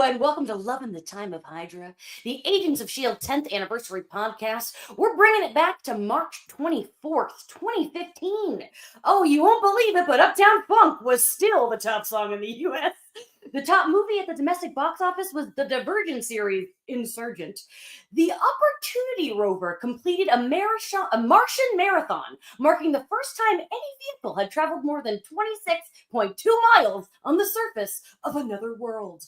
and welcome to Loving the Time of Hydra, the Agents of S.H.I.E.L.D. 10th Anniversary Podcast. We're bringing it back to March 24th, 2015. Oh, you won't believe it, but Uptown Funk was still the top song in the U.S. The top movie at the domestic box office was the Divergent series, Insurgent. The Opportunity rover completed a Martian marathon, marking the first time any vehicle had traveled more than 26.2 miles on the surface of another world.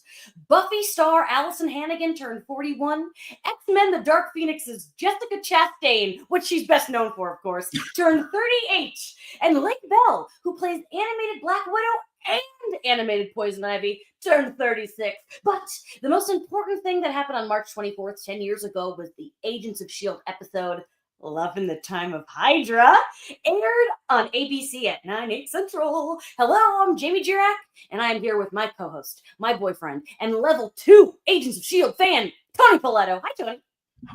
Buffy star Allison Hannigan turned 41. X-Men The Dark Phoenix's Jessica Chastain, what she's best known for, of course, turned 38. And Lake Bell, who plays animated Black Widow and animated Poison Ivy, turned 36. But the most important thing that happened on March 24th, 10 years ago, was the Agents of S.H.I.E.L.D. episode Loving the Time of Hydra, aired on ABC at 9/8 Central. Hello, I'm Jamie Girac, and I'm here with my co-host, my boyfriend, and level 2 Agents of S.H.I.E.L.D. fan, Tony Paletto. Hi, Tony.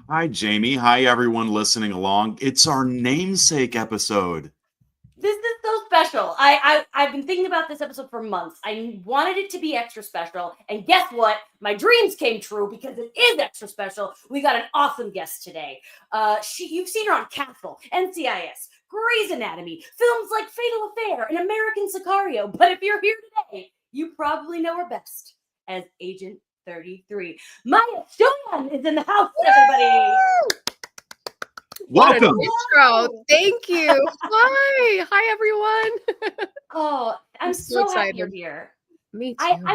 Hi, Jamie. Hi, everyone listening along. It's our namesake episode. This is so special. I've been thinking about this episode for months. I wanted it to be extra special. And guess what? My dreams came true because it is extra special. We got an awesome guest today. You've seen her on Castle, NCIS, Grey's Anatomy, films like Fatal Affair, and American Sicario. But if you're here today, you probably know her best as Agent 33. Maya Stojan is in the house, everybody. Welcome. Intro. Thank you. Hi, everyone. Oh, I'm so happy you're here. Me too. I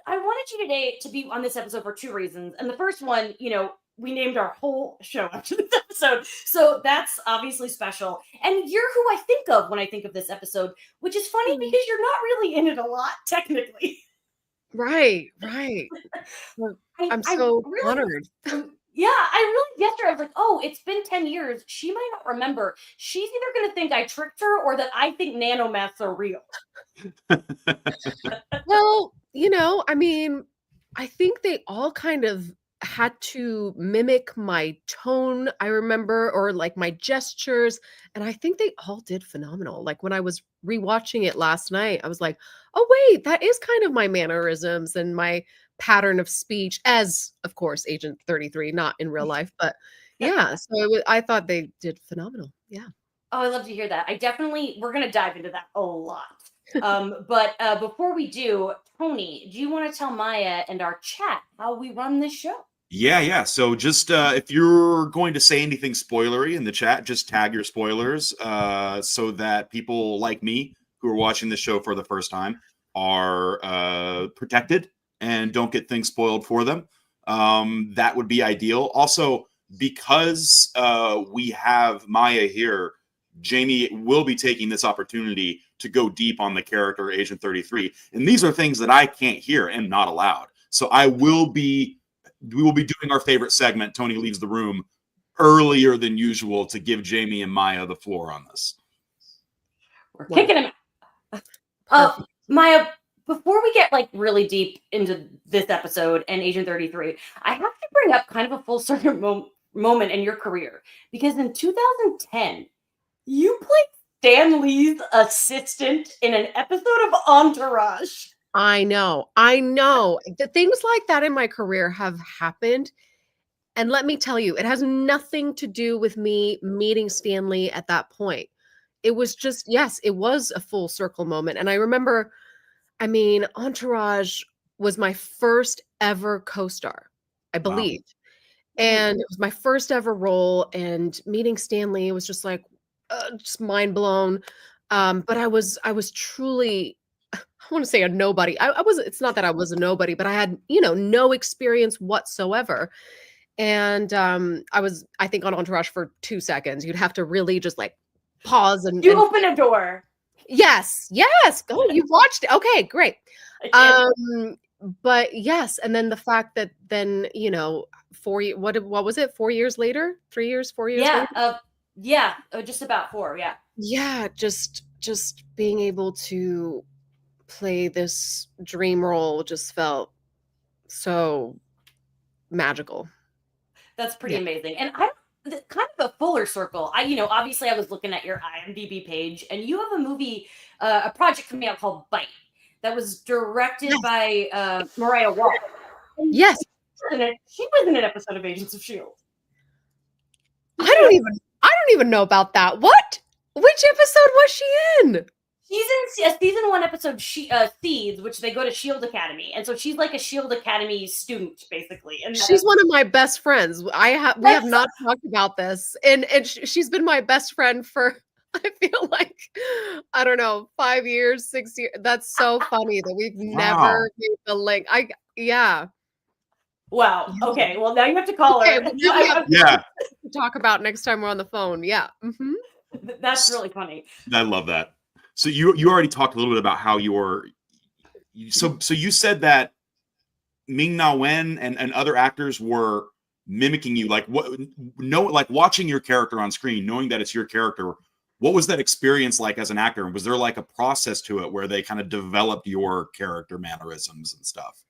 wanted you today to be on this episode for two reasons. And the first one, we named our whole show after this episode. So that's obviously special. And you're who I think of when I think of this episode, which is funny because you're not really in it a lot, technically. Right. I'm so honored. Yeah, I really guessed her. I was like, oh, it's been 10 years. She might not remember. She's either going to think I tricked her or that I think nanomaths are real. Well, I think they all kind of had to mimic my tone, I remember, or like my gestures. And I think they all did phenomenal. Like when I was rewatching it last night, I was like, oh, wait, that is kind of my mannerisms and my pattern of speech as, of course, Agent 33, not in real life. But yeah, so I thought they did phenomenal. Yeah. Oh, I love to hear that. We're going to dive into that a lot. But before we do, Tony, do you want to tell Maya and our chat how we run this show? Yeah. So just if you're going to say anything spoilery in the chat, just tag your spoilers so that people like me who are watching the show for the first time are protected and don't get things spoiled for them. That would be ideal. Also, because we have Maya here, Jamie will be taking this opportunity to go deep on the character Agent 33. And these are things that I can't hear and not allowed. So we will be doing our favorite segment, Tony Leaves the Room, earlier than usual to give Jamie and Maya the floor on this. We're kicking him out. Maya, before we get really deep into this episode and Agent 33, I have to bring up kind of a full circle moment in your career. Because in 2010, you played Stan Lee's assistant in an episode of Entourage. I know. The things like that in my career have happened. And let me tell you, it has nothing to do with me meeting Stan Lee at that point. It was just, yes, it was a full circle moment. And I remember, Entourage was my first ever co-star, I believe. Wow. And it was my first ever role. And meeting Stan Lee was just like, just mind blown. But I was truly, I want to say a nobody. It's not that I was a nobody, but I had, no experience whatsoever. And I think on Entourage for 2 seconds. You'd have to really just pause and open a door. Yes. Oh, you've watched it. Okay, great. But yes, and then the fact that then, 4 years, what was it? 4 years later? 3 years, 4 years later? Just about 4, yeah. Yeah, just being able to play this dream role just felt so magical. That's pretty amazing. And kind of a fuller circle. Obviously I was looking at your IMDb page, and you have a movie, a project coming out called Bite that was directed by Mariah Walker. And Yes. she was in an episode of Agents of S.H.I.E.L.D. I don't even know about that. What? Which episode was she in? She's in a season 1 episode, Seeds, which they go to Shield Academy, and so she's like a Shield Academy student, basically. And She's one of my best friends. We have not talked about this, and she's been my best friend for I feel like I don't know 5 years, 6 years. That's so funny that we've never made the link. Yeah. Wow. Okay. Well, now you have to call Okay, her. well, now we have Yeah, to talk about next time we're on the phone. Yeah. Mm-hmm. That's really funny. I love that. So you already talked a little bit about how so you said that Ming Na Wen and other actors were mimicking you, like like watching your character on screen, knowing that it's your character. What was that experience like as an actor? Was there like a process to it where they kind of developed your character mannerisms and stuff?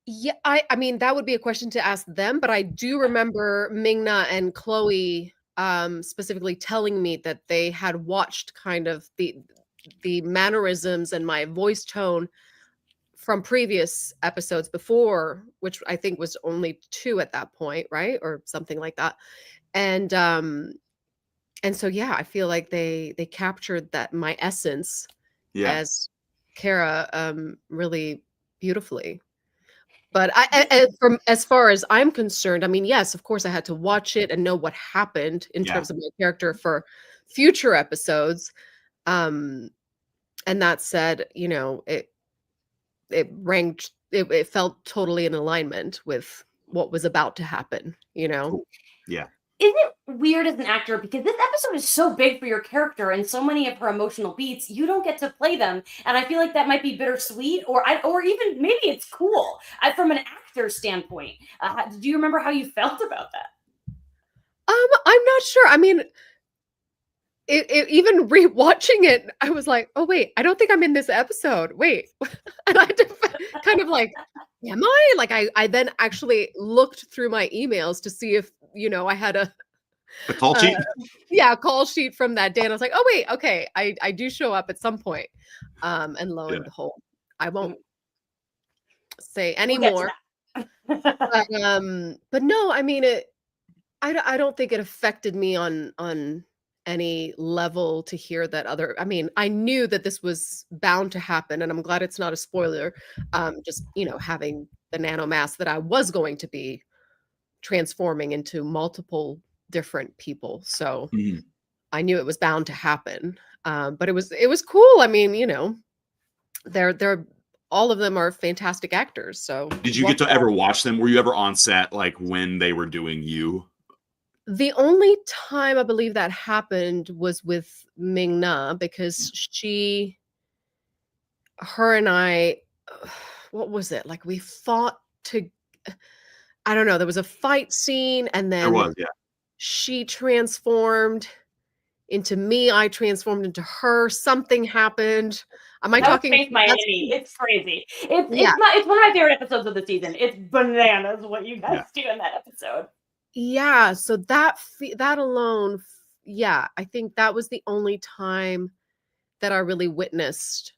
Yeah, I mean that would be a question to ask them, but I do remember Mingna and Chloe specifically telling me that they had watched kind of the mannerisms and my voice tone from previous episodes before, which I think was only 2 at that point, right? Or something like that. And so yeah, I feel like they captured that my essence as Kara really beautifully. But from as far as I'm concerned, I mean, yes, of course I had to watch it and know what happened in terms of my character for future episodes. And that said, you know, it felt totally in alignment with what was about to happen, you know? Cool. Yeah. Isn't it weird as an actor, because this episode is so big for your character and so many of her emotional beats, you don't get to play them, and I feel like that might be bittersweet, or even maybe it's cool from an actor standpoint. Do you remember how you felt about that? I'm not sure. I mean, even rewatching it, I was like, oh wait, I don't think I'm in this episode. Wait, and I had to kind of like, am I? Like I then actually looked through my emails to see if I had a call sheet. Call sheet from that day, and I was like, oh wait, okay, I do show up at some point. And lo and behold, I won't say any more. But no, I mean I don't think it affected me on any level to hear that I mean, I knew that this was bound to happen, and I'm glad it's not a spoiler. Just, having the nanomass that I was going to be transforming into multiple different people. So I knew it was bound to happen. But it was cool. I mean, they're all of them are fantastic actors. So did you get to ever watch them? Were you ever on set like when they were doing you? The only time I believe that happened was with Ming Na, because her and I, what was it? Like we fought I don't know, there was a fight scene, and There then was, yeah. she transformed into me, I transformed into her, something happened. Am I talking? Faith Miami. It's crazy. It's one of my favorite episodes of the season. It's bananas what you guys do in that episode. Yeah, so that alone, I think that was the only time that I really witnessed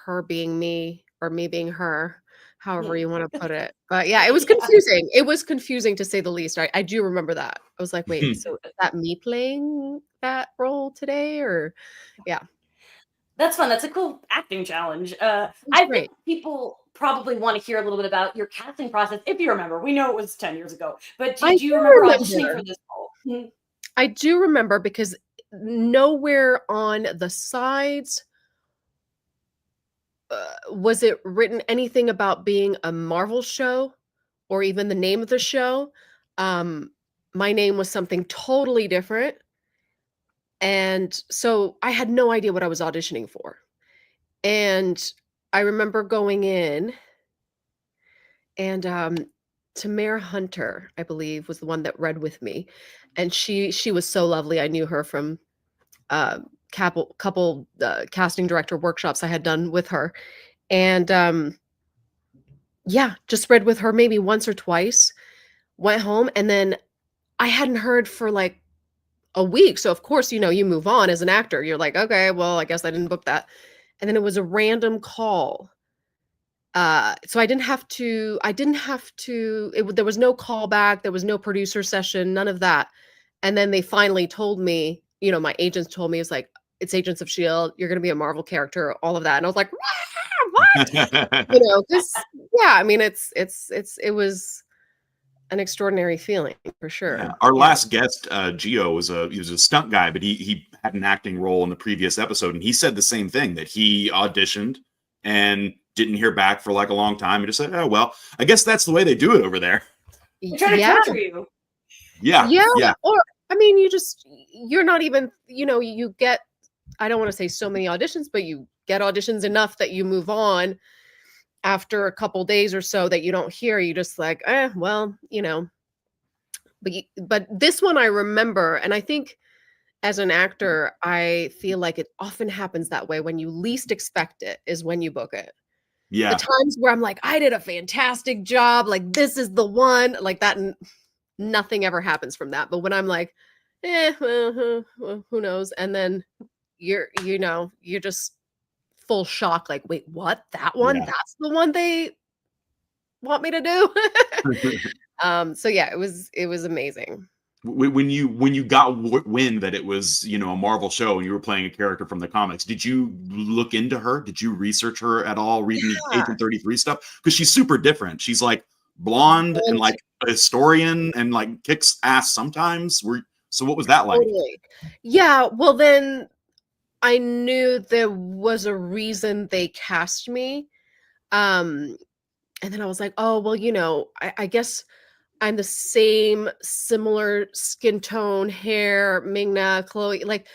her being me or me being her, however you want to put it. But yeah, it was confusing. It was confusing to say the least. I do remember that. I was like, wait, so is that me playing that role today? Or That's fun. That's a cool acting challenge. I think people probably want to hear a little bit about your casting process, if you remember. We know it was 10 years ago, but do you remember auditioning for this role? I do remember, because nowhere on the sides was it written anything about being a Marvel show or even the name of the show. My name was something totally different. And so I had no idea what I was auditioning for. And I remember going in, and Tamara Hunter, I believe, was the one that read with me. And she was so lovely. I knew her from couple casting director workshops I had done with her. And just read with her maybe once or twice, went home, and then I hadn't heard for like a week. So of course, you move on as an actor. You're like, okay, well, I guess I didn't book that. And then it was a random call So I didn't have to, there was no callback, there was no producer session, none of that. And then they finally told me, my agents told me, it's like, it's Agents of S.H.I.E.L.D., you're going to be a Marvel character, all of that. And I was like, what? Because, yeah, I mean, it was an extraordinary feeling for sure. Yeah. Our last guest, Gio, he was a stunt guy, but he had an acting role in the previous episode, and he said the same thing, that he auditioned and didn't hear back for like a long time. He just said, "Oh well, I guess that's the way they do it over there." They're trying to torture you. Yeah. Or I mean, you're not even, you get, I don't want to say so many auditions, but you get auditions enough that you move on after a couple days or so that you don't hear. You just like, well, but this one I remember, and I think as an actor, I feel like it often happens that way. When you least expect it is when you book it. Yeah. The times where I'm like, I did a fantastic job, like this is the one, like that, nothing ever happens from that. But when I'm like, well, who knows? And then you're just full shock, like, wait, what? That one? Yeah. That's the one they want me to do? So yeah, it was amazing. When you got wind that it was, a Marvel show and you were playing a character from the comics, did you look into her? Did you research her at all? Read any Agent 33 stuff? Because she's super different. She's like blonde and like a historian and like kicks ass sometimes. So what was that like? Totally. Yeah, well then I knew there was a reason they cast me. And then I was like, oh, well, I guess I'm the same, similar skin tone, hair, Ming-Na, Chloe, like,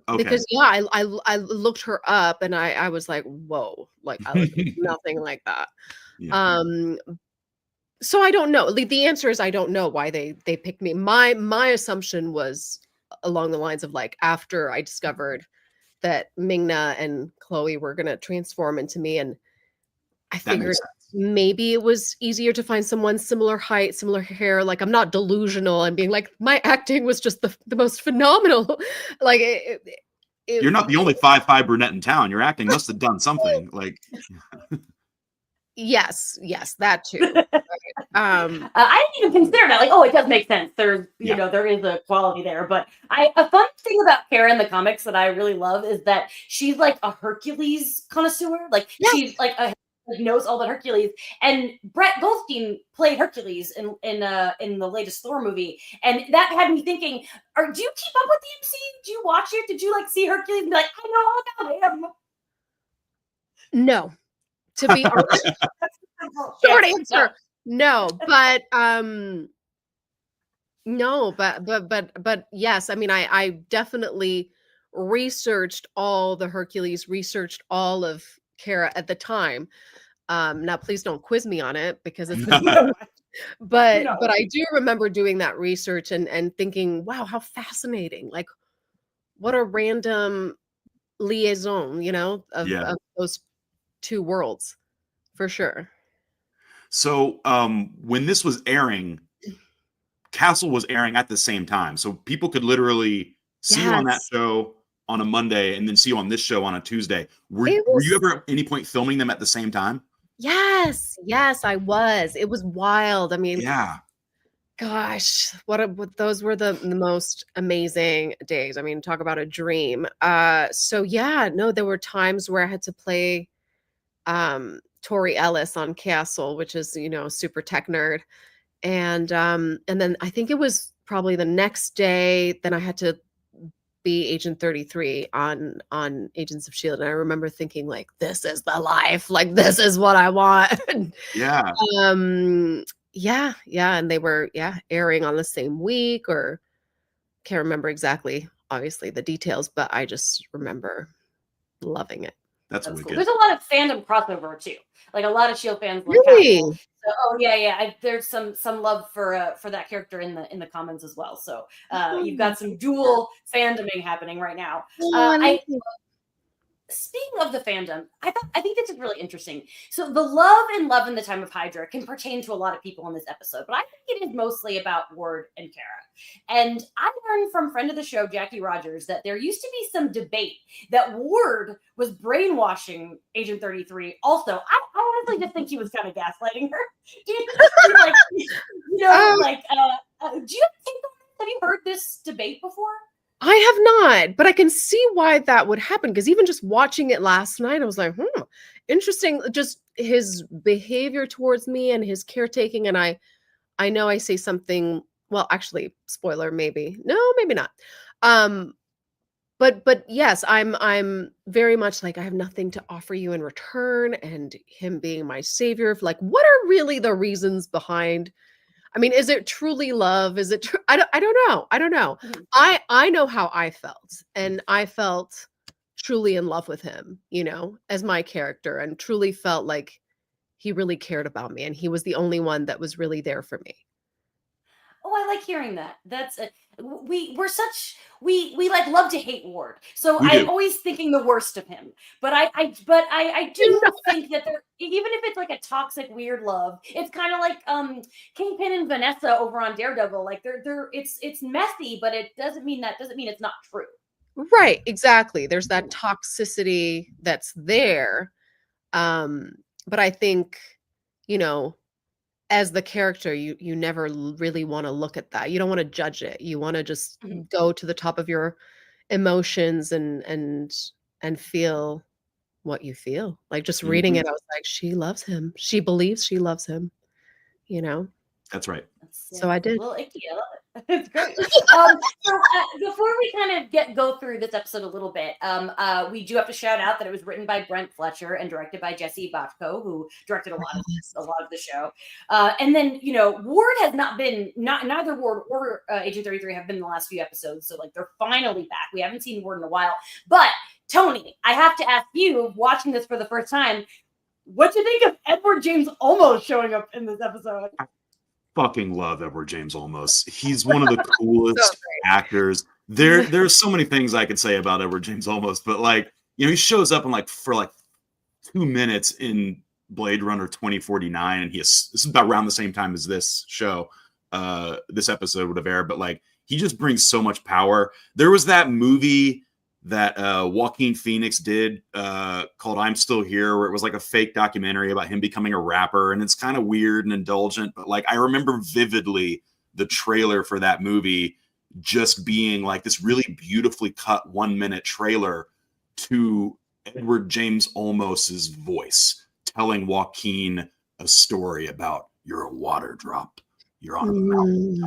Okay. because yeah, I looked her up and I was like, whoa, like I look nothing like that. Yeah. So I don't know. The answer is I don't know why they picked me. My assumption was along the lines of like, after I discovered that Ming-Na and Chloe were gonna transform into me, and I figured maybe it was easier to find someone similar height, similar hair. Like, I'm not delusional and being like, my acting was just the most phenomenal. Like, you're not the only 5'5" brunette in town. Your acting must have done something. Like, yes, that too. I didn't even consider that. Like, oh, it does make sense. There's, there is a quality there. But a fun thing about Kara in the comics that I really love is that she's like a Hercules connoisseur. Like, she's like knows all the Hercules. And Brett Goldstein played Hercules in the latest Thor movie, and that had me thinking: do you keep up with the MCU? Do you watch it? Did you like see Hercules and be like, I know all about him? No, to be honest. Short answer. No, but no, but yes, I mean, I definitely researched all the Hercules, researched all of Kara at the time. Now please don't quiz me on it because it's but I do remember doing that research and thinking, wow, how fascinating. Like, what a random liaison, of those two worlds, for sure. So when this was airing, Castle was airing at the same time. So people could literally see you on that show on a Monday and then see you on this show on a Tuesday. Were you ever at any point filming them at the same time? Yes, I was. It was wild. I mean, yeah. Gosh, what those were the most amazing days. I mean, talk about a dream. So yeah, no, there were times where I had to play Tori Ellis on Castle, which is, super tech nerd. And then I think it was probably the next day, then I had to be Agent 33 on Agents of S.H.I.E.L.D. And I remember thinking, like, this is the life, like, this is what I want. Yeah. Yeah, and they were airing on the same week, or can't remember exactly, obviously, the details, but I just remember loving it. That's wicked. Cool. There's a lot of fandom crossover too. Like, a lot of S.H.I.E.L.D. fans like Really? Castle. So, there's some love for that character in the commons as well. So you've got some dual fandoming happening right now. Speaking of the fandom, I think this is really interesting. So the love in the time of Hydra can pertain to a lot of people in this episode, but I think it is mostly about Ward and Kara. And I learned from friend of the show, Jackie Rogers, that there used to be some debate that Ward was brainwashing Agent 33. Also, I don't honestly just think he was kind of gaslighting her. Do you think, like, do you think, have you heard this debate before? I have not, but I can see why that would happen, because even just watching it last night, I was like, interesting. Just his behavior towards me and his caretaking. And I know I say something, well, actually, spoiler, maybe. No, maybe not. But yes, I'm very much like, I have nothing to offer you in return, and him being my savior. Like, what are really the reasons behind? I mean, is it truly love? Is it true? I don't know. I don't know. Mhm. I know how I felt, and I felt truly in love with him, as my character, and truly felt like he really cared about me, and he was the only one that was really there for me. Oh, I like hearing that. That's we like love to hate Ward. So We I'm do. always thinking the worst of him. But I do think that there, even if it's like a toxic weird love, it's kind of like Kingpin and Vanessa over on Daredevil. Like they're it's messy, but it doesn't mean it's not true. Right, exactly. There's that toxicity that's there. But I think, as the character, you never really want to look at that. You don't want to judge it. You want to just go to the top of your emotions and feel what you feel. Like, just reading it, I was like, she loves him. She believes she loves him, That's right. So I did. Well, Icky, I love it. It's great. Before we kind of go through this episode a little bit, we do have to shout out that it was written by Brent Fletcher and directed by Jesse Botko, who directed a lot of the show. And then Ward has neither Ward or Agent 33 have been in the last few episodes, so like they're finally back. We haven't seen Ward in a while, but Tony, I have to ask you, watching this for the first time, what do you think of Edward James Olmos showing up in this episode? Fucking love Edward James Olmos. He's one of the coolest actors. There's so many things I could say about Edward James Olmos, but like, he shows up for 2 minutes in Blade Runner 2049, and this is about around the same time as this show. This episode would have aired, but like, he just brings so much power. There was that movie that Joaquin Phoenix did called I'm Still Here, where it was like a fake documentary about him becoming a rapper, and it's kind of weird and indulgent, but like, I remember vividly the trailer for that movie just being like this really beautifully cut 1 minute trailer to Edward James Olmos's voice telling Joaquin a story about, you're a water drop, you're on a mountain,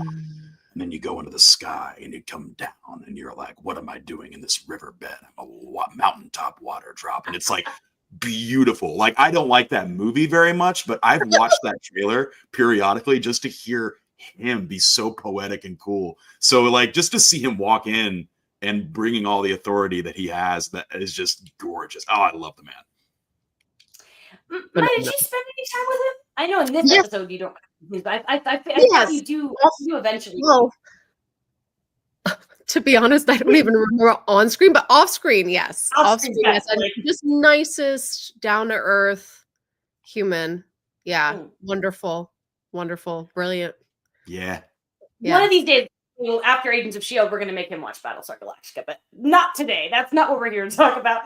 and then you go into the sky and you come down and you're like, what am I doing in this riverbed? I'm a mountaintop water drop. And it's like beautiful. Like, I don't like that movie very much, but I've watched that trailer periodically just to hear him be so poetic and cool. So like, just to see him walk in and bringing all the authority that he has, that is just gorgeous. Oh, I love the man. Maya, did you spend any time with him? I know in this episode you don't. I thought you do eventually. Well, to be honest, I don't even remember on screen, but off screen, yes. Off screen, yes. Just nicest, down to earth human. Yeah. Wonderful, brilliant. Yeah. One of these days, after Agents of S.H.I.E.L.D., we're going to make him watch Battlestar Galactica, but not today. That's not what we're here to talk about.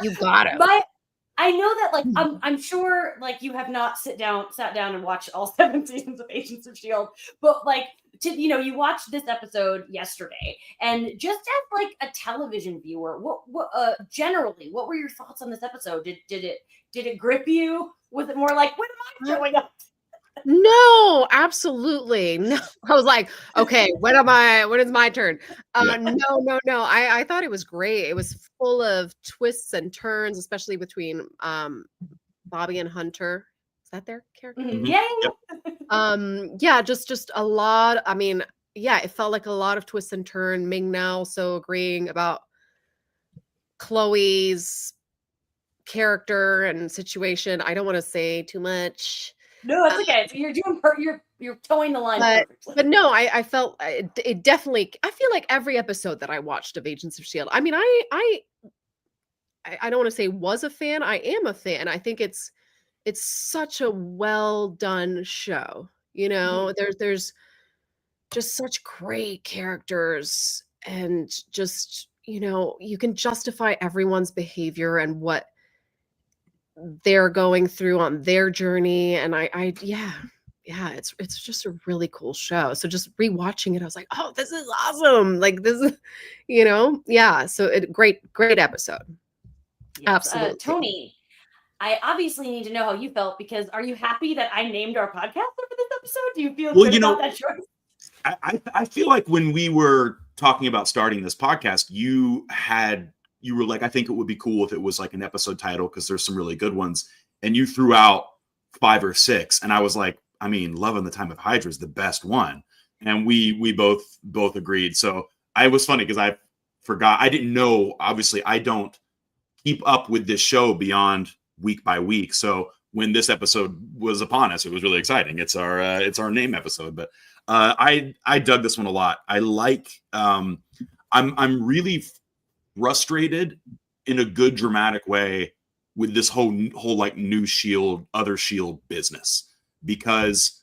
You got it. I know that, like, I'm sure, like, you have not sat down and watched all 7 seasons of Agents of S.H.I.E.L.D., but, like, you watched this episode yesterday, and just as, like, a television viewer, what generally, what were your thoughts on this episode? Did it grip you? Was it more like, when am I showing up? No, absolutely. No. I was like, okay, when is my turn? No. I thought it was great. It was full of twists and turns, especially between Bobby and Hunter. Is that their character? Mm-hmm. Yeah, just a lot. I mean, yeah, it felt like a lot of twists and turns. Ming now so agreeing about Chloe's character and situation. I don't want to say too much. No, it's okay. So you're towing the line perfectly. But no, I felt it definitely. I feel like every episode that I watched of Agents of S.H.I.E.L.D., I mean, I don't want to say was a fan. I am a fan. I think it's such a well done show. There's just such great characters, and just you can justify everyone's behavior and what they're going through on their journey. And yeah, it's just a really cool show. So just rewatching it, I was like, oh, this is awesome. Like this is, yeah. So great episode. Yes. Absolutely. Tony, I obviously need to know how you felt, because are you happy that I named our podcast after this episode? Do you feel good about that choice? I feel like when we were talking about starting this podcast, you were like, I think it would be cool if it was like an episode title, because there's some really good ones. And you threw out 5 or 6. And I was like, I mean, Love in the Time of Hydra is the best one. And we both agreed. So I was funny because I forgot. I didn't know, obviously, I don't keep up with this show beyond week by week. So when this episode was upon us, it was really exciting. It's our name episode. But I dug this one a lot. I like I'm really frustrated in a good dramatic way with this whole like new Shield, other Shield business, because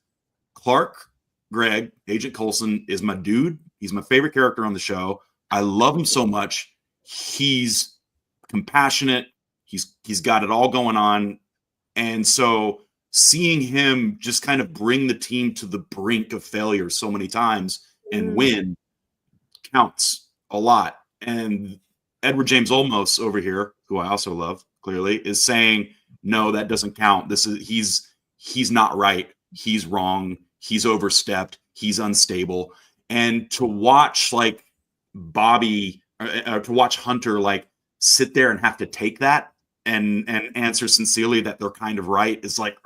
Clark Gregg, Agent Coulson, is my dude. He's my favorite character on the show. I love him so much. He's compassionate. He's got it all going on. And so seeing him just kind of bring the team to the brink of failure so many times and win counts a lot. And Edward James Olmos over here, who I also love, clearly, is saying, no, that doesn't count. He's not right. He's wrong. He's overstepped. He's unstable. And to watch like Bobby, to watch Hunter like sit there and have to take that and answer sincerely that they're kind of right is like,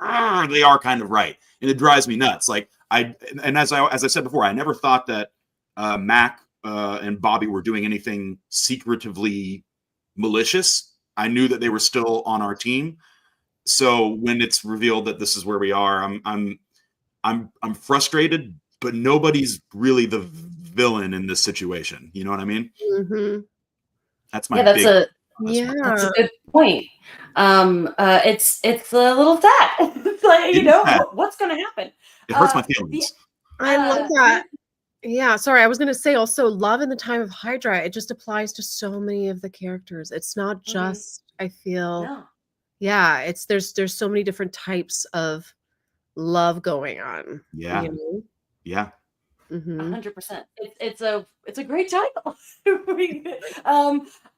they are kind of right. And it drives me nuts. Like as I said before, I never thought that Mac and Bobby were doing anything secretively malicious. I knew that they were still on our team. So when it's revealed that this is where we are, I'm frustrated, but nobody's really the villain in this situation. You know what I mean? Mm-hmm. That's my that's a good point. It's a little sad. It's like, what's going to happen? It hurts my feelings. I love that. Yeah, sorry. I was going to say also, Love in the Time of Hydra. It just applies to so many of the characters. It's not just, I feel, yeah. There's so many different types of love going on. Yeah, yeah. 100%. It's a great title.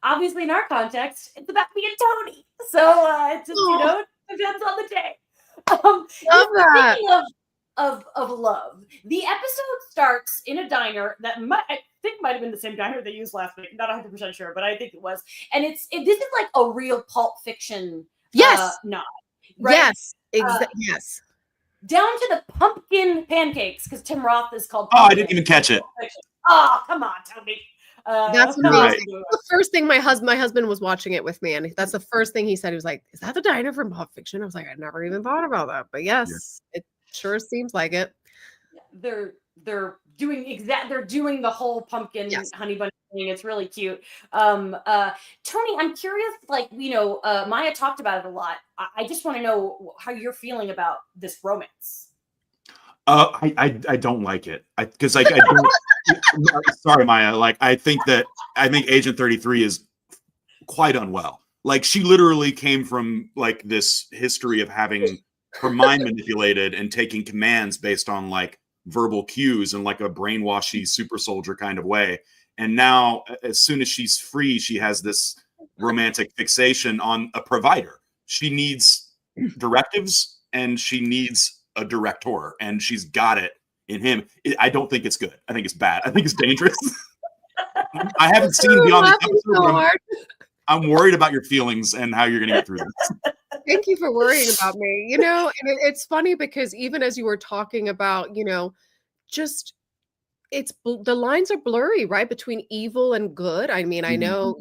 Obviously, in our context, it's about me and Tony. So it's just, depends on the day. Love that. Speaking of love, the episode starts in a diner that I think might have been the same diner they used last week. Not 100% sure, but I think it was. And this is like a real Pulp Fiction nod. Right? Yes, yes. Down to the pumpkin pancakes, because Tim Roth is called. I didn't even catch it. Oh, come on, Tony. That's amazing. The first thing my husband was watching it with me, and that's the first thing he said. He was like, "Is that the diner from Pulp Fiction?" I was like, "I never even thought about that," but yes, it sure seems like it. They're doing they're doing the whole pumpkin honey bunny thing. It's really cute. Tony, I'm curious, like, Maya talked about it a lot. I just want to know how you're feeling about this romance. I don't like it, because I don't. Sorry, Maya. Like, I think Agent 33 is quite unwell. Like, she literally came from like this history of having her mind manipulated and taking commands based on like verbal cues and like a brainwashy super soldier kind of way. And now, as soon as she's free, she has this romantic fixation on a provider. She needs directives and she needs a director, and she's got it in him. I don't think it's good. I think it's bad. I think it's dangerous. I haven't seen beyond the episode. I'm worried about your feelings and how you're going to get through this. Thank you for worrying about me. And it's funny because even as you were talking about, just the lines are blurry, right, between evil and good. I mean, I know,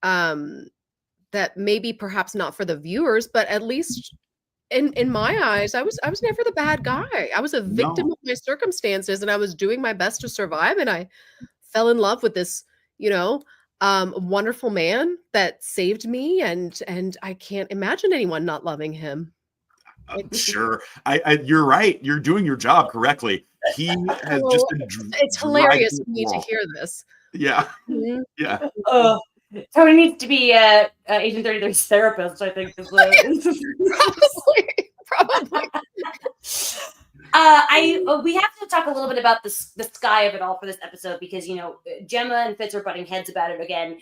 that maybe perhaps not for the viewers, but at least in my eyes, I was never the bad guy. I was a victim of my circumstances, and I was doing my best to survive. And I fell in love with this, wonderful man that saved me, and I can't imagine anyone not loving him. Sure, you're right. You're doing your job correctly. He has just been it's hilarious for me to hear this. Yeah. Yeah. Tony needs to be Agent 33's therapist, I think. Probably. We have to talk a little bit about the sky of it all for this episode because Gemma and Fitz are butting heads about it again.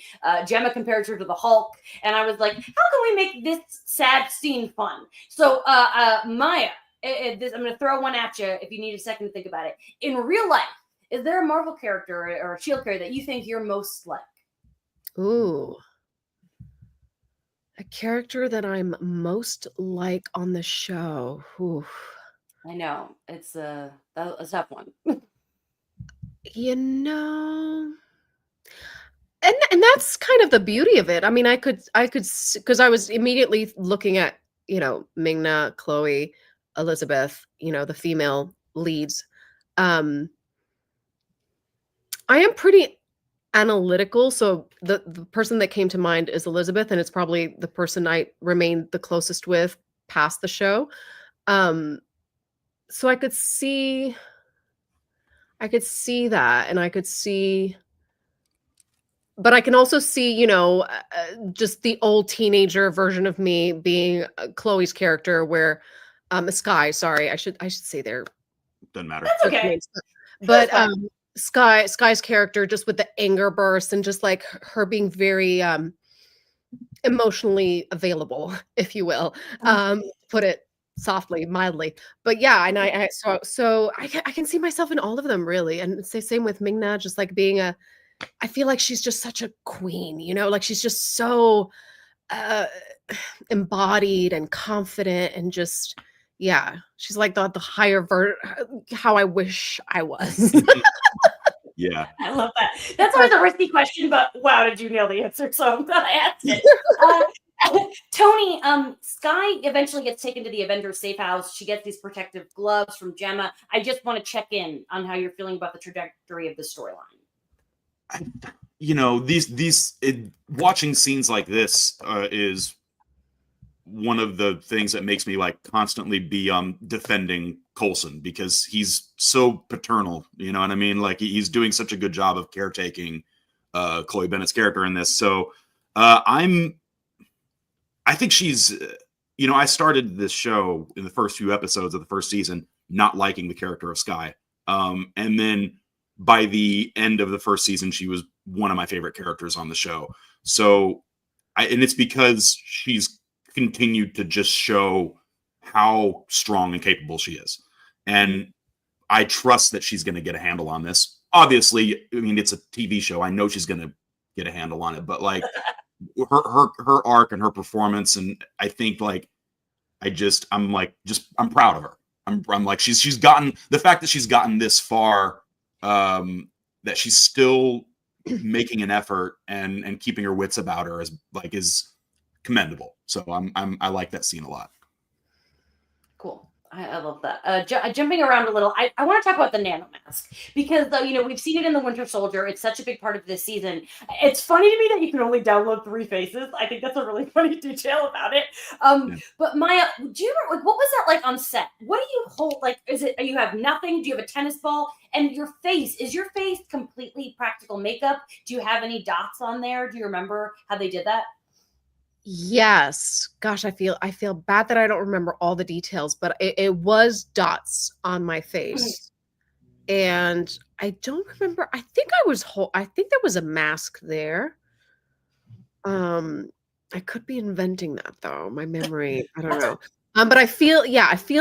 Gemma compares her to the Hulk, and I was like, how can we make this sad scene fun? So Maya, I'm going to throw one at you if you need a second to think about it. In real life, is there a Marvel character or a Shield character that you think you're most like? Ooh. A character that I'm most like on the show. Ooh. I know it's a tough one. And that's kind of the beauty of it. I mean, I could because I was immediately looking at, Ming-Na, Chloe, Elizabeth, the female leads. I am pretty analytical, so the person that came to mind is Elizabeth, and it's probably the person I remained the closest with past the show. So I could see that, and I could see, but I can also see, just the old teenager version of me being Chloe's character, where Sky. Sorry, I should say their Doesn't matter. That's okay. But Sky's character, just with the anger burst and just like her being very emotionally available, if you will, put it softly, mildly. But yeah, and I can see myself in all of them, really. And it's the same with Ming-Na, just like being I feel like she's just such a queen, like she's just so embodied and confident, and just, yeah, she's like the higher how I wish I was. Yeah. I love that. That's always a risky question, but wow, did you nail the answer? So I'm glad I asked it. Tony, Sky eventually gets taken to the Avengers safe house. She gets these protective gloves from Gemma. I just want to check in on how you're feeling about the trajectory of the storyline. Watching scenes like this is one of the things that makes me like constantly be defending Coulson, because he's so paternal, you know what I mean? Like he's doing such a good job of caretaking Chloe Bennett's character in this. So I think she's I started this show in the first few episodes of the first season not liking the character of Sky, and then by the end of the first season she was one of my favorite characters on the show. So and it's because she's continued to just show how strong and capable she is. And I trust that she's going to get a handle on this. Obviously, I mean, it's a TV show. I know she's going to get a handle on it, but like her arc and her performance. And I think like, I'm proud of her. I'm like, she's gotten, the fact that she's gotten this far, that she's still making an effort and keeping her wits about her is commendable. So I like that scene a lot. Cool. I love that. Jumping around a little, I want to talk about the nanomask because, though, we've seen it in the Winter Soldier. It's such a big part of this season. It's funny to me that you can only download 3 faces. I think that's a really funny detail about it. But Maya, do you remember, what was that like on set? What do you hold? Like, you have nothing? Do you have a tennis ball? And is your face completely practical makeup? Do you have any dots on there? Do you remember how they did that? Yes. Gosh, I feel bad that I don't remember all the details, but it was dots on my face. And I don't remember. I think there was a mask there. I could be inventing that though. My memory, I don't know. But I feel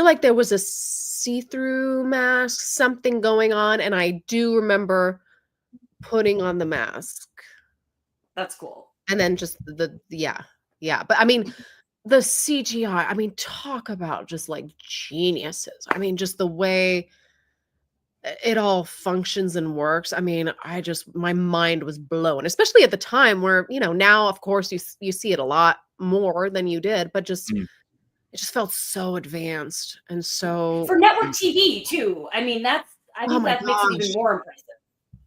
like there was a see-through mask, something going on, and I do remember putting on the mask. That's cool. And then just yeah. But I mean, the CGI, I mean, talk about just like geniuses. I mean, just the way it all functions and works. I mean, my mind was blown, especially at the time where, now of course you see it a lot more than you did, but just it just felt so advanced and so for network TV too. I mean, I think that makes it even more impressive.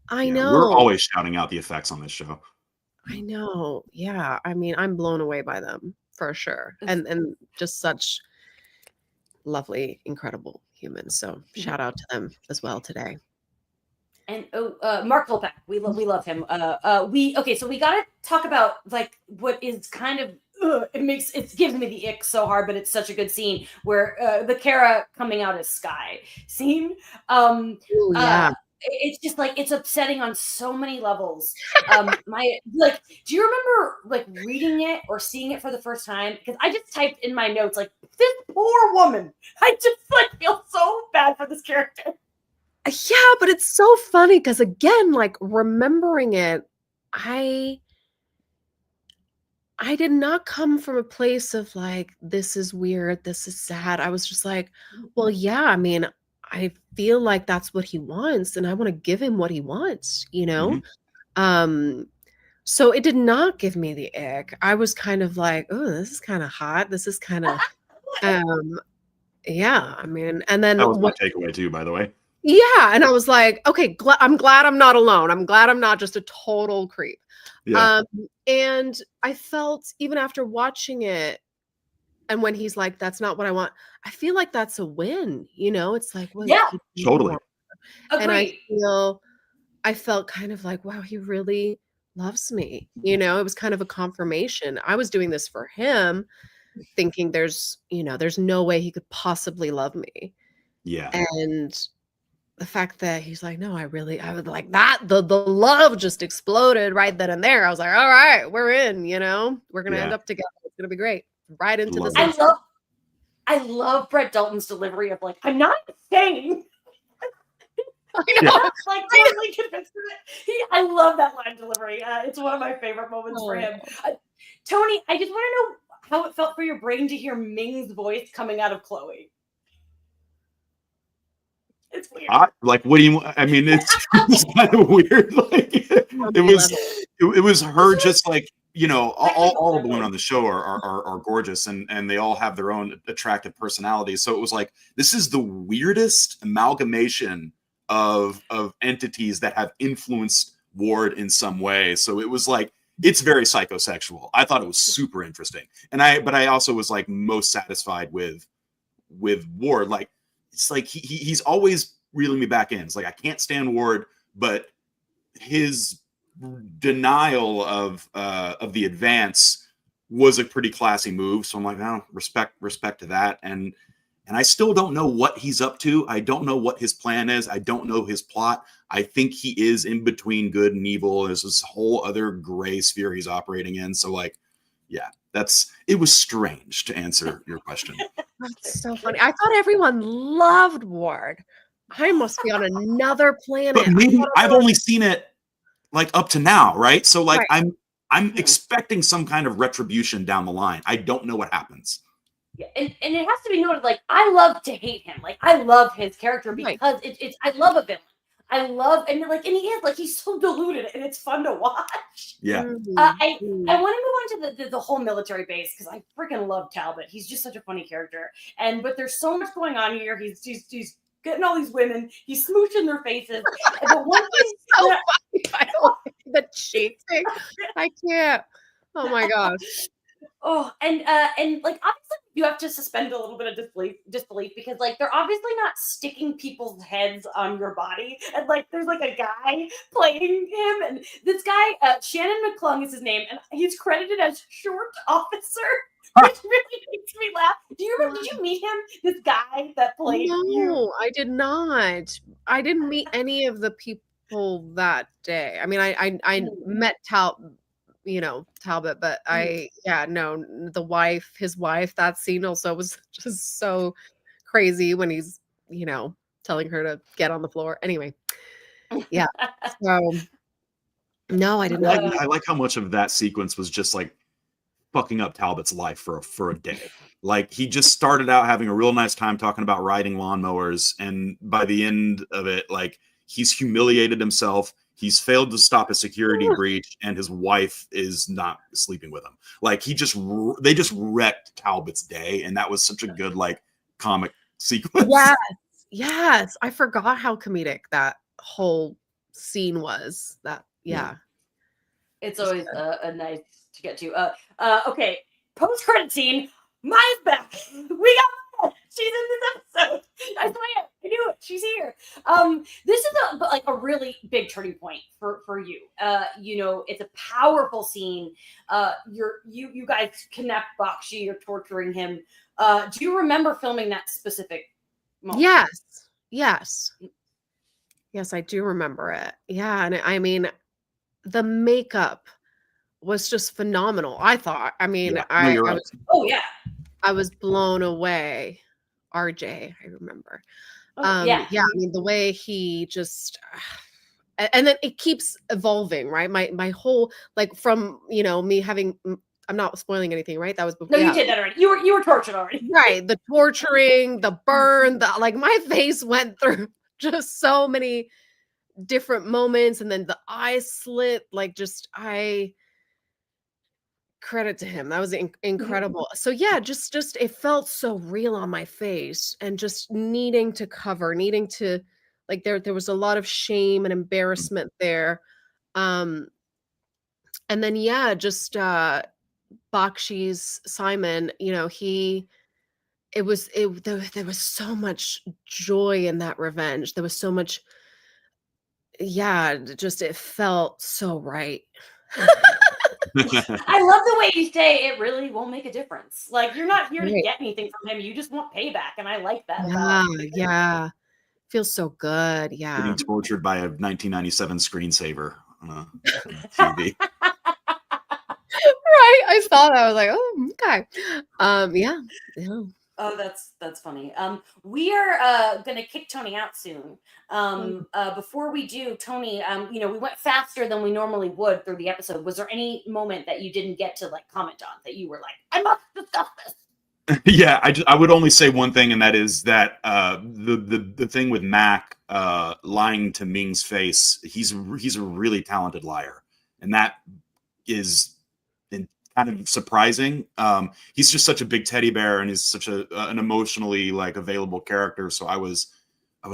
I know. We're always shouting out the effects on this show. I know. Yeah. I mean, I'm blown away by them for sure. And just such lovely, incredible humans. So shout out to them as well today. And Mark Kolpak, we love him. So we gotta talk about like what is kind of it gives me the ick so hard, but it's such a good scene where the Kara coming out as Sky scene. Ooh, Uh, yeah. it's just like it's upsetting on so many levels. Do you remember like reading it or seeing it for the first time? Because I just typed in my notes like this poor woman. I just like feel so bad for this character. Yeah, but it's so funny because again, like remembering it, I did not come from a place of like, this is weird, this is sad. I was just like, well, yeah, I mean, I feel like that's what he wants, and I want to give him what he wants, you know? Um, so it did not give me the ick. I was kind of like, oh, this is kind of hot. This is kind of um yeah, I mean, and then That was my takeaway too, by the way. yeah, and I was like, okay, I'm glad I'm not alone. I'm glad I'm not just a total creep. Yeah. And I felt even after watching it, and when he's like, "That's not what I want," I feel like that's a win. You know, it's like, well, Yeah, he didn't Totally. want her. And agreed. I felt kind of like, wow, he really loves me. You know, it was kind of a confirmation. I was doing this for him, thinking there's no way he could possibly love me. Yeah. And the fact that he's like, no, I would like that. The love just exploded right then and there. I was like, all right, we're in, we're going to end Yeah. up together. It's going to be great. Right into the Love I it. sunset. love Brett Dalton's delivery of like, I'm not saying. I Yeah. know. Like totally convinced of it. I love that line delivery. It's one of my favorite moments for him. Tony, I just want to know how it felt for your brain to hear Ming's voice coming out of Chloe. It's weird. Like, what do you? I mean, it's kind of weird. Like, it was her just like all of the women on the show are gorgeous and they all have their own attractive personalities. So it was like this is the weirdest amalgamation of entities that have influenced Ward in some way. So it was like it's very psychosexual. I thought it was super interesting, but I also was like most satisfied with Ward. Like it's like he's always reeling me back in. It's like I can't stand Ward, but his denial of the advance was a pretty classy move. So I'm like, oh, respect to that. And I still don't know what he's up to. I don't know what his plan is. I don't know his plot. I think he is in between good and evil. There's this whole other gray sphere he's operating in. So like, yeah, it was strange to answer your question. That's so funny. I thought everyone loved Ward. I must be on another planet. But maybe I've only seen it like up to now, right? So like Right. I'm expecting some kind of retribution down the line. I don't know what happens. Yeah, and it has to be noted, like, I love to hate him. Like, I love his character Right. because it's I love a villain. I love and he is like he's so deluded and it's fun to watch. Yeah. I want to move on to the whole military base because I freaking love Talbot. He's just such a funny character. But there's so much going on here. He's getting all these women. He's smooching their faces. And the one thing so funny, by the way, the cheek thing. I can't. Oh my gosh. Oh, and like obviously you have to suspend a little bit of disbelief because like they're obviously not sticking people's heads on your body, and like there's like a guy playing him, and this guy Shannon McClung is his name, and he's credited as short officer, which really makes me laugh. Do you remember? Did you meet him? This guy that played you? No, I did not. I didn't meet any of the people that day. I mean, I met Talbot, but his wife, that scene also was just so crazy when he's, telling her to get on the floor. Anyway. Yeah. So no, I did not. I like how much of that sequence was just like fucking up Talbot's life for a day. Like he just started out having a real nice time talking about riding lawnmowers, and by the end of it, like he's humiliated himself. He's failed to stop a security breach, and his wife is not sleeping with him. Like they just wrecked Talbot's day, and that was such a good like comic sequence. Yes, I forgot how comedic that whole scene was. It's always a nice to get to. Okay, post credit scene. Maya's back. We got She's in this episode. I swear, I knew it. She's here. This is a really big turning point for you. It's a powerful scene. You guys kidnap Bakshi. You're torturing him. Do you remember filming that specific moment? Yes, I do remember it. Yeah, and I mean, the makeup was just phenomenal. I thought. I mean, Yeah. No, you're right. Oh yeah. I was blown away. RJ, I remember. Yeah. I mean, the way he just and then it keeps evolving, right? My whole, like, from me having, I'm not spoiling anything, right? That was before. No, you did that already. You were tortured already. Right. The torturing, the burn, like my face went through just so many different moments, and then the eyes slit, like, just credit to him. That was incredible. So yeah, just it felt so real on my face, and just needing to, like, there was a lot of shame and embarrassment there. And then just Bakshi's Simon, there was so much joy in that revenge. There was so much, just it felt so right. I love the way you say it really won't make a difference. Like, you're not here to Right. get anything from him. You just want payback. And I like that Yeah, about yeah. Feels so good. Yeah. Getting tortured by a 1997 screensaver on TV. Right. I saw that. I was like, oh, okay. Yeah. Oh, that's funny. We are gonna kick Tony out soon. Before we do, Tony, we went faster than we normally would through the episode. Was there any moment that you didn't get to comment on that you were like, I must discuss this? Yeah, I would only say one thing, and that is that the thing with Mac lying to Ming's face, he's a really talented liar, and that is kind of surprising. He's just such a big teddy bear, and he's such an emotionally available character. So I was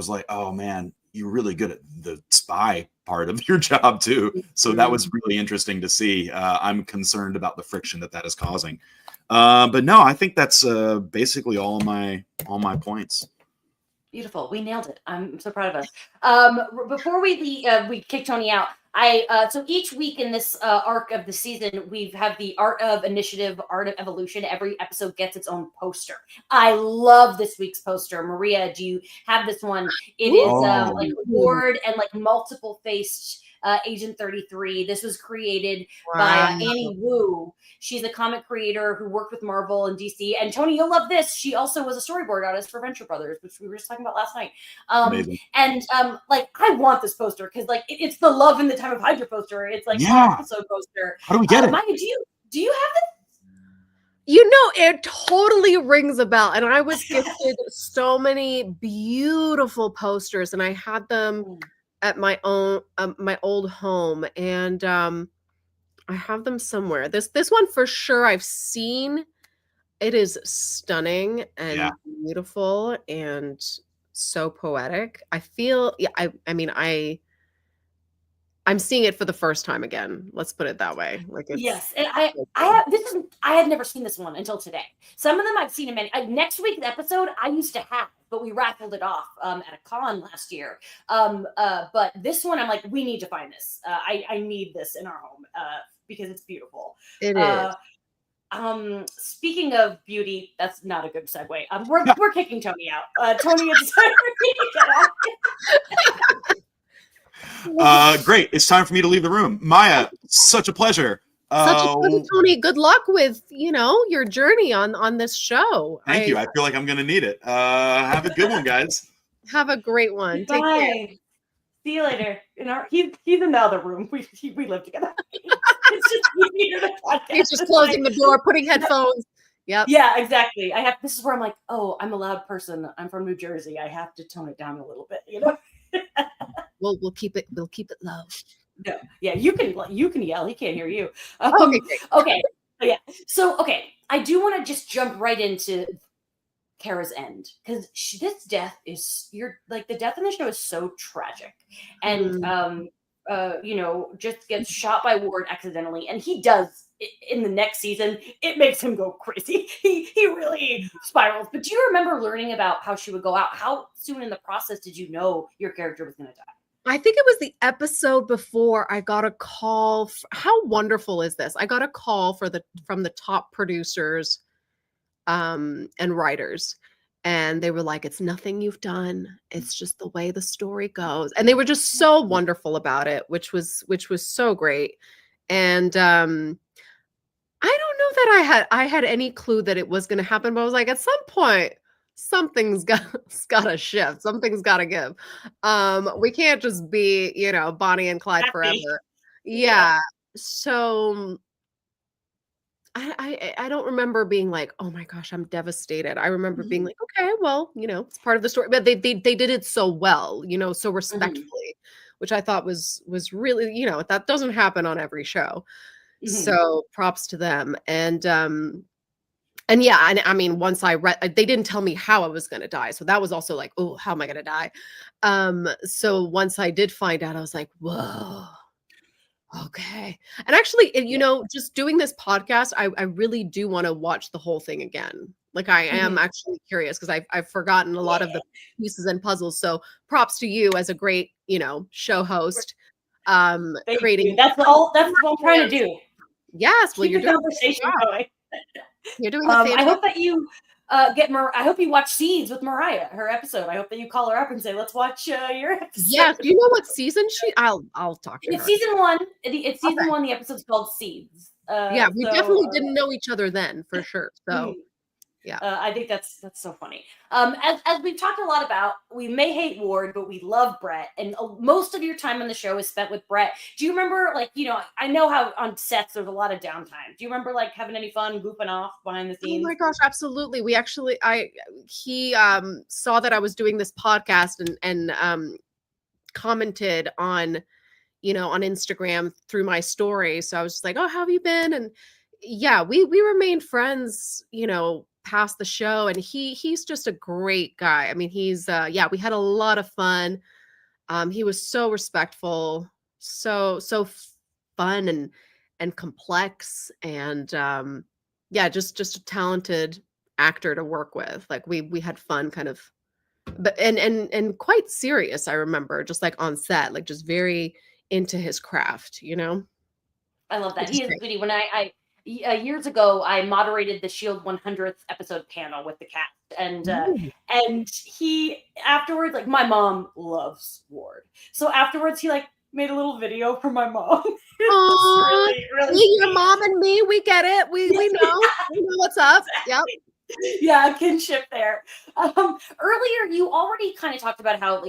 like, oh man, you're really good at the spy part of your job too. So that was really interesting to see. I'm concerned about the friction that is causing. But no, I think that's basically all my points. Beautiful. We nailed it. I'm so proud of us. Before we kick Tony out, so each week in this arc of the season, we have the Art of Initiative, Art of Evolution. Every episode gets its own poster. I love this week's poster. Maria, do you have this one? It is a board and multiple faced Agent 33. This was created by Annie Wu. She's a comic creator who worked with Marvel and DC. And Tony, you'll love this. She also was a storyboard artist for Venture Brothers, which we were just talking about last night. And I want this poster because it's the Love in the Time of Hydra poster. It's episode poster. How do we get it? Maya, do you have this? It totally rings a bell. And I was gifted so many beautiful posters, and I had them at my old home, and I have them somewhere. This one for sure I've seen. It is stunning and beautiful and so poetic. I feel, I'm seeing it for the first time again. Let's put it that way. Yes, and I had never seen this one until today. Some of them I've seen in many. Next week's episode I used to have, but we raffled it off at a con last year. But this one I'm like, we need to find this. I need this in our home because it's beautiful. It is. Speaking of beauty, that's not a good segue. We're kicking Tony out. Tony, it's time for me to get out. Great. It's time for me to leave the room. Maya, such a pleasure. Tony. Good luck with your journey on this show. Thank you. I feel like I'm gonna need it. Have a good one, guys. Have a great one. Bye. Take care. See you later. He's in the other room. We live together. It's just easier to podcast. He's just closing the door, putting headphones. Yep. Yeah, exactly. This is where I'm like, oh, I'm a loud person. I'm from New Jersey. I have to tone it down a little bit, We'll keep it low. No, yeah, you can yell. He can't hear you. Okay. Yeah. So I do want to just jump right into Kara's end, because this death is the death in the show is so tragic, and just gets shot by Ward accidentally, and he does in the next season, it makes him go crazy. He really spirals. But do you remember learning about how she would go out? How soon in the process did you know your character was going to die? I think it was the episode before I got a call. How wonderful is this? I got a call from the top producers and writers. And they were like, it's nothing you've done. It's just the way the story goes. And they were just so wonderful about it, which was so great. And I don't know that I had any clue that it was going to happen, but I was like, at some point, something's got to shift. Something's got to give. We can't just be, Bonnie and Clyde Happy. forever. Yeah. So I don't remember being like, oh my gosh, I'm devastated. I remember being like, okay, well, it's part of the story. But they did it so well, so respectfully, which I thought was really, that doesn't happen on every show. So props to them. And yeah, and I mean, once I read, they didn't tell me how I was going to die. So that was also like, oh, how am I going to die? So once I did find out, I was like, whoa. Okay. And actually, just doing this podcast, I really do want to watch the whole thing again. Like I am actually curious because I've forgotten a lot of the pieces and puzzles. So props to you as a great, show host. Creating that's what I'm trying to do. Yes. Well, you're doing the conversation going. You're doing the fantastic. I hope that you I hope you watch Seeds with Mariah, her episode. I hope that you call her up and say, let's watch your episode. Yes. Do you know what season I'll talk to her. It's season 1. It's season 1. The episode's called Seeds. Yeah, we definitely didn't know each other then, for sure. So yeah, I think that's so funny. As we've talked a lot about, we may hate Ward, but we love Brett, and most of your time on the show is spent with Brett. Do you remember, I know how on sets there's a lot of downtime. Do you remember having any fun goofing off behind the scenes? Oh my gosh, absolutely. We actually, he saw that I was doing this podcast and commented on, on Instagram through my story. So I was just like, oh, how have you been? And yeah, we remained friends, past the show, and he's just a great guy. I mean, he's we had a lot of fun. He was so respectful, so fun and complex, and just a talented actor to work with. Like we had fun kind of, but and quite serious. I remember just like on set, like just very into his craft, I love that. He is a goodie. When I years ago, I moderated the Shield 100th episode panel with the cast, and he afterwards, my mom loves Ward, so afterwards he made a little video for my mom. Really, really your mom and me, we get it. We know we know what's up. Yep. Yeah, kinship there. Earlier, you already kind of talked about how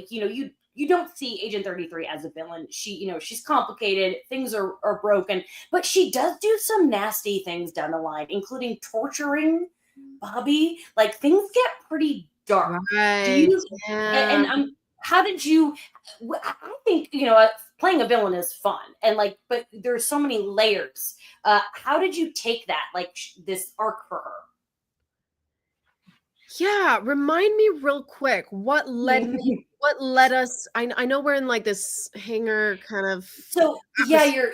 you don't see Agent 33 as a villain. She's complicated, things are broken, but she does do some nasty things down the line, including torturing Bobby. Things get pretty dark. Right. How did you? I think playing a villain is fun, and but there's so many layers. How did you take that, this arc for her? Yeah, remind me real quick what led us. I know we're in this hangar kind of. So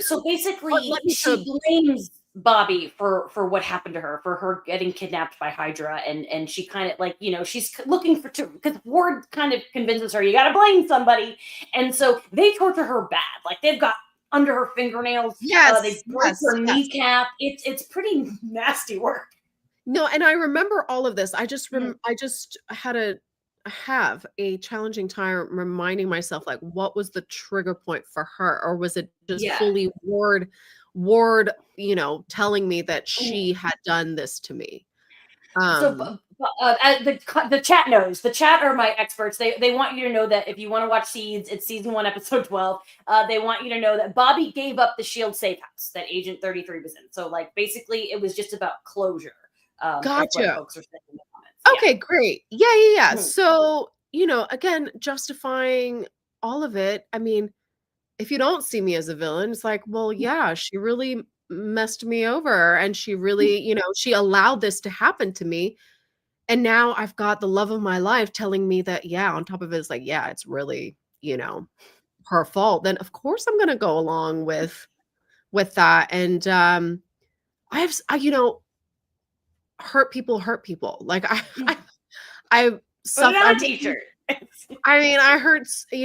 so basically she blames Bobby for what happened to her, for her getting kidnapped by Hydra, and she kind of she's looking for because Ward kind of convinces her you got to blame somebody, and so they torture her bad. They've got under her fingernails. Yes, they break her kneecap. It's pretty nasty work. No, and I remember all of this. I just had to have a challenging time reminding myself what was the trigger point for her, or was it just fully Ward, telling me that she had done this to me. So the chat knows. The chat are my experts. They want you to know that if you want to watch Seeds, it's season 1, episode 12. They want you to know that Bobby gave up the Shield safe house that Agent 33 was in. So basically it was just about closure. Gotcha. Folks are saying in the comments. Okay, great. Yeah. So, again, justifying all of it. I mean, if you don't see me as a villain, it's well, yeah, she really messed me over, and she really, she allowed this to happen to me. And now I've got the love of my life telling me that, on top of it, it's it's really, her fault. Then of course I'm going to go along with that. And, hurt people. Like I Mm. I Put it suffer. on a t-shirt. I mean,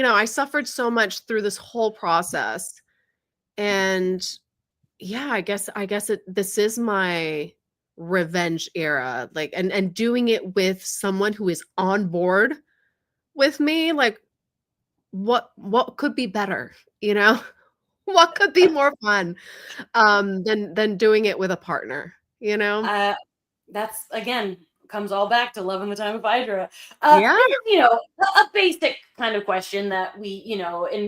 I suffered so much through this whole process. And yeah, this is my revenge era. Like, and doing it with someone who is on board with me, like what could be better, you know? What could be more fun than doing it with a partner, you know? That's again comes all back to love in the time of Hydra. Yeah. This is, a basic kind of question that we,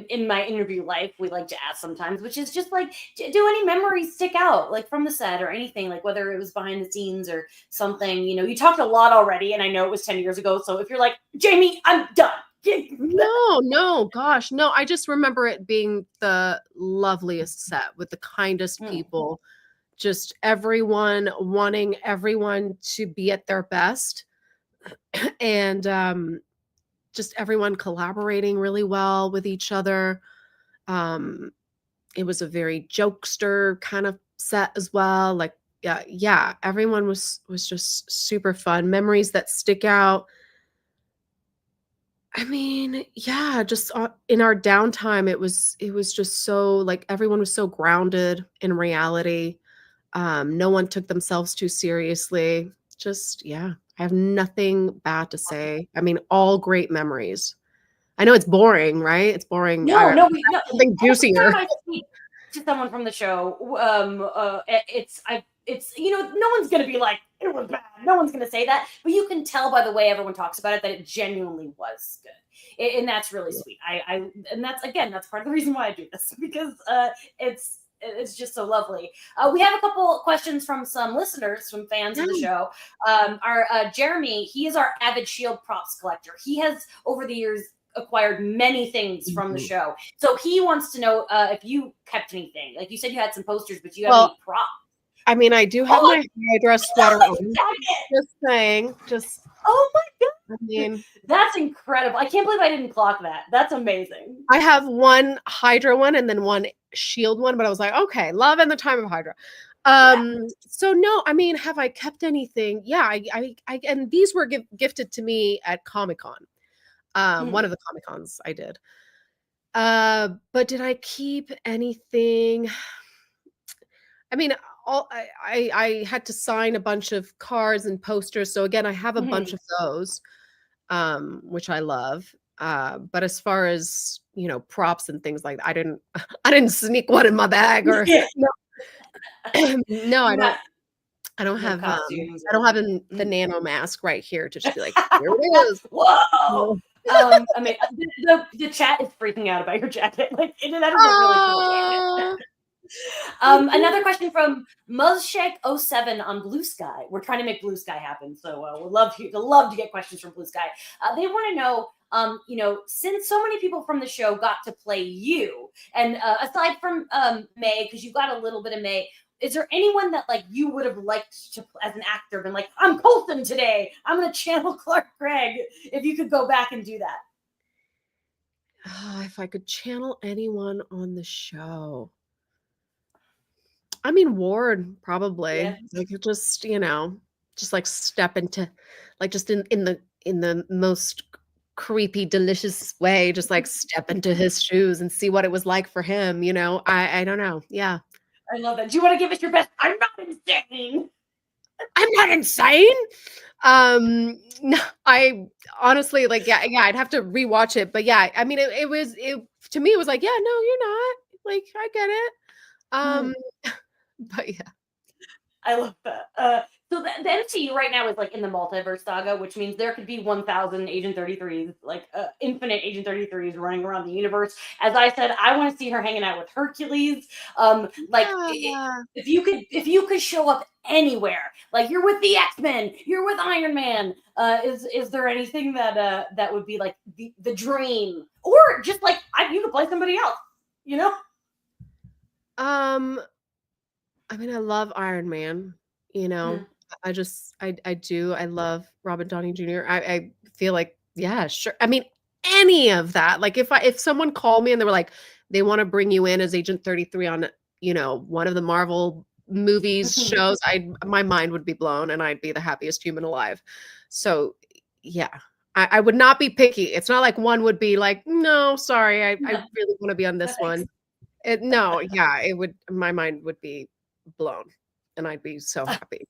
in my interview life, we like to ask sometimes, which is just like, do any memories stick out, like from the set or anything, like whether it was behind the scenes or something? You talked a lot already, and I know it was 10 years ago. So if you're like, Jamie, I'm done. No, gosh, no. I just remember it being the loveliest set with the kindest people, just everyone wanting everyone to be at their best, and just everyone collaborating really well with each other. It was a very jokester kind of set as well. Like, yeah, everyone was just super fun. Memories that stick out. I mean, yeah, just in our downtime, it was just so, like, everyone was so grounded in reality. No one took themselves too seriously. Just, yeah, I have nothing bad to say. I mean, all great memories. I know it's boring, right? It's boring. No, I no, something every juicier. time I speak to someone from the show, no one's gonna be like, it was bad. No one's gonna say that, but you can tell by the way everyone talks about it that it genuinely was good, and that's really sweet. And that's part of the reason why I do this, because it's just so lovely. We have a couple questions from some listeners, from fans of the show. Our Jeremy, he is our avid Shield props collector. He has over the years acquired many things from the show. So he wants to know if you kept anything. Like you said, you had some posters, but do you have any props? I mean, I do have my Hydra sweater on. Just saying. Oh my god. I mean, that's incredible. I can't believe I didn't clock that. That's amazing. I have one Hydra one and then one Shield one, but I was like, okay, love in the time of Hydra. So no, I mean, have I kept anything? Yeah, I and these were gifted to me at Comic-Con. One of the Comic-Cons I did. But did I keep anything? I mean, I had to sign a bunch of cards and posters. So again, I have a bunch of those, which I love. But as far as, props and things like that, I didn't sneak one in my bag or no, I don't have the nano mask right here to just be like, here it is. Whoa. I mean, the chat is freaking out about your jacket. Like, that is a really cool jacket. Another question from Muzshake07 on Blue Sky. We're trying to make Blue Sky happen, so we'd love to get questions from Blue Sky. They want to know, since so many people from the show got to play you, and aside from May, because you got a little bit of May, is there anyone that like you would have liked to, as an actor, been like, I'm Colton today, I'm going to channel Clark Gregg, if you could go back and do that? If I could channel anyone on the show. I mean, Ward, probably. Yeah. Like, just, just like step into, like, just in the most creepy, delicious way, just like step into his shoes and see what it was like for him. I don't know. Yeah. I love that. Do you want to give us your best? I'm not insane. I'm not insane. No, I honestly, like, yeah, I'd have to rewatch it, but yeah, I mean, it to me, it was like, yeah, no, you're not. Like, I get it. But yeah, I love that. So the MCU right now is like in the multiverse saga, which means there could be 1,000 Agent 33s, like infinite Agent 33s running around the universe. As I said, I want to see her hanging out with Hercules. Like if you could show up anywhere, like you're with the X-Men, you're with Iron Man. Is there anything that would be like the dream, or just like you could play somebody else, I mean, I love Iron Man, I do. I love Robert Downey Jr. I feel like, yeah, sure. I mean, any of that. Like, if someone called me and they were like, they want to bring you in as Agent 33 on, one of the Marvel movies, shows, my mind would be blown and I'd be the happiest human alive. So yeah, I would not be picky. It's not like one would be like, no, sorry, I really want to be on this one. No, yeah, it would, my mind would be blown and I'd be so happy.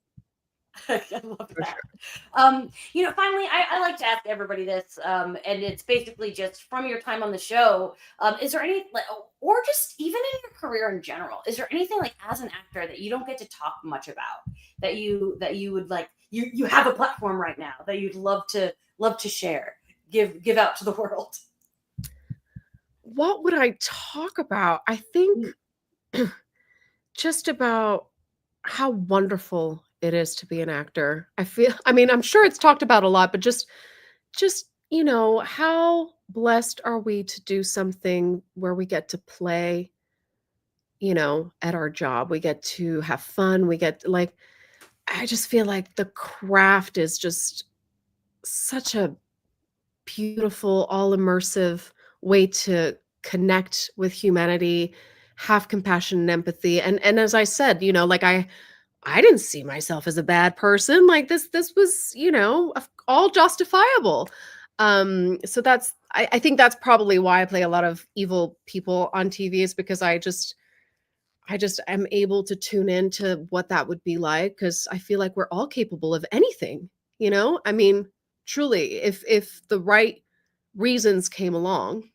I love For that. sure. Finally, I like to ask everybody this, and it's basically just from your time on the show. Is there any, or just even in your career in general, is there anything like as an actor that you don't get to talk much about that you would like you have a platform right now that you'd love to share, give out to the world? What would I talk about? I think just about how wonderful it is to be an actor. I mean, I'm sure it's talked about a lot, but just how blessed are we to do something where we get to play, at our job. We get to have fun. We get like I just feel like the craft is just such a beautiful, all immersive way to connect with humanity, have compassion and empathy. And as I said, like I didn't see myself as a bad person. Like this was, all justifiable. So I think that's probably why I play a lot of evil people on TV, is because I just am able to tune into what that would be like, because I feel like we're all capable of anything, I mean, truly, if the right reasons came along,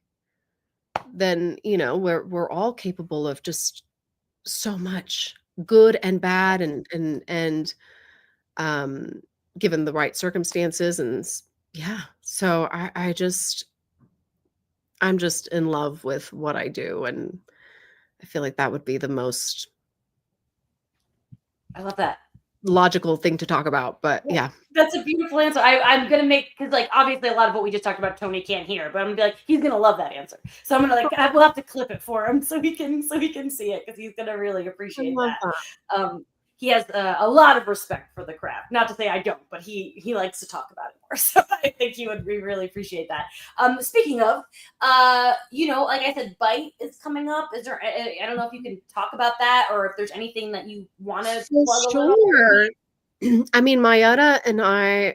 then we're all capable of just so much good and bad, and um given the right circumstances. And yeah, so I'm just in love with what I do, and I feel like that would be the most I love that. logical thing to talk about. But yeah, That's a beautiful answer. I'm gonna make, because like obviously a lot of what we just talked about Tony can't hear, but I'm gonna be like, he's gonna love that answer. So I'm gonna we'll have to clip it for him so he can see it, because he's gonna really I appreciate love that. that. He has a lot of respect for the craft. Not to say I don't, but he likes to talk about it more. So I think he would really appreciate that. Speaking of, like I said, Bite is coming up. Is there? I don't know if you can talk about that, or if there's anything that you want to plug a little. Sure. I mean, Mayetta and I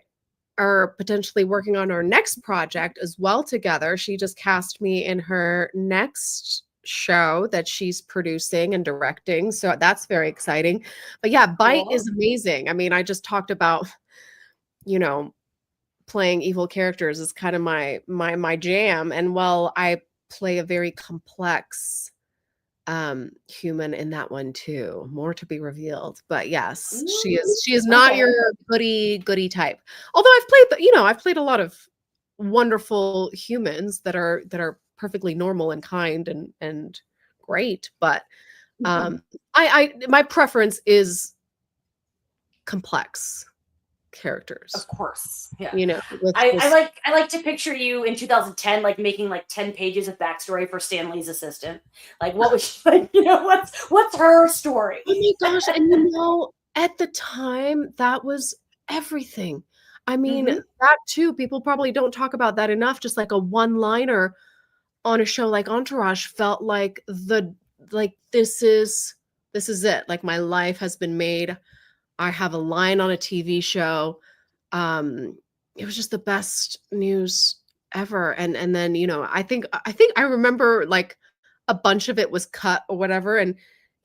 are potentially working on our next project as well together. She just cast me in her next show that she's producing and directing. So that's very exciting. But yeah, Bite is amazing. I mean, I just talked about, playing evil characters is kind of my jam. And well, I play a very complex human in that one too. More to be revealed. But yes, she is not your goody type. Although I've played a lot of wonderful humans that are perfectly normal and kind and great. But I my preference is complex characters. Of course, yeah. I like to picture you in 2010, like making like 10 pages of backstory for Stanley's assistant. Like, what was she like? What's her story? Oh my gosh! And at the time, that was everything. I mean, that too. People probably don't talk about that enough. Just like a one-liner on a show like Entourage felt like this is it. Like my life has been made. I have a line on a TV show. It was just the best news ever. And then, I think I remember like a bunch of it was cut or whatever. And,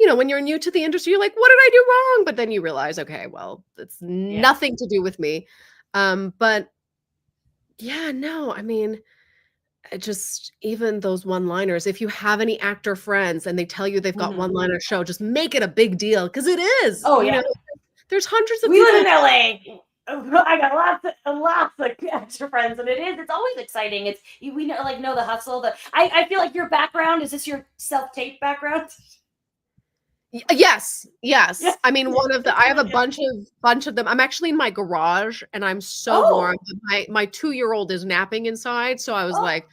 when you're new to the industry, you're like, what did I do wrong? But then you realize, okay, well, it's nothing to do with me. But yeah, no, I mean, just even those one-liners, if you have any actor friends and they tell you they've got one-liner show, just make it a big deal, because it is. Oh yeah. There's hundreds of we people. live in LA. I got lots of extra friends, and it's always exciting. We know the hustle. I feel like your background, is this your self-tape background? Yes. I mean, I have a bunch of them. I'm actually in my garage, and I'm so warm. My 2-year-old is napping inside, so I was like,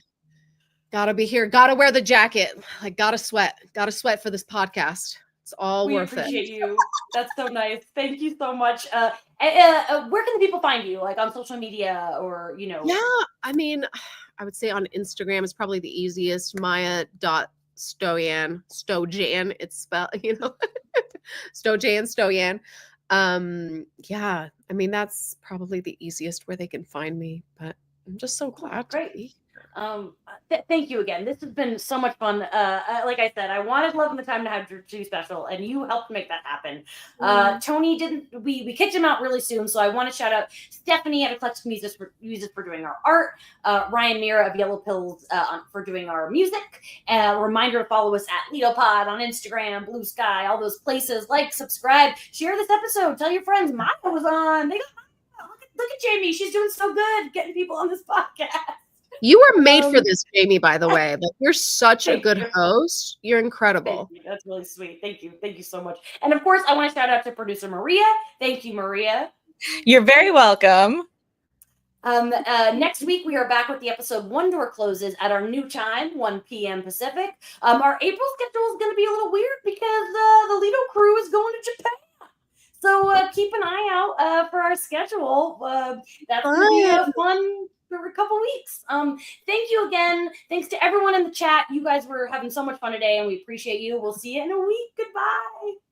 gotta be here, gotta wear the jacket, like gotta sweat for this podcast. It's all worth it. We appreciate you. That's so nice. Thank you so much. Where can the people find you? Like on social media, or Yeah, I mean, I would say on Instagram is probably the easiest. Maya.Stojan. It's spelled, Stojan. Yeah, I mean, that's probably the easiest where they can find me, but I'm just so glad to Great. be here. Thank you again. This has been so much fun. Like I said, I wanted Love and the Time to Hydra 2 special, and you helped make that happen. Tony didn't. We kicked him out really soon, so I want to shout out Stephanie at Eclectic Music for doing our art. Ryan Mira of Yellow Pills for doing our music. Reminder to follow us at LeoPod on Instagram, Blue Sky, all those places. Like, subscribe, share this episode, tell your friends. Maya was on. They got Maya. Look at Jamie. She's doing so good getting people on this podcast. You were made for this, Jamie, by the way. Like, you're such a good host. You're incredible. Thank you. That's really sweet. Thank you. Thank you so much. And of course, I want to shout out to producer Maria. Thank you, Maria. You're very welcome. Next week, we are back with the episode One Door Closes at our new time, 1 p.m. Pacific. Our April schedule is going to be a little weird because the Lido crew is going to Japan. So keep an eye out for our schedule. That's going to be fun for a couple weeks. Thank you again. Thanks to everyone in the chat. You guys were having so much fun today, and we appreciate you. We'll see you in a week. Goodbye.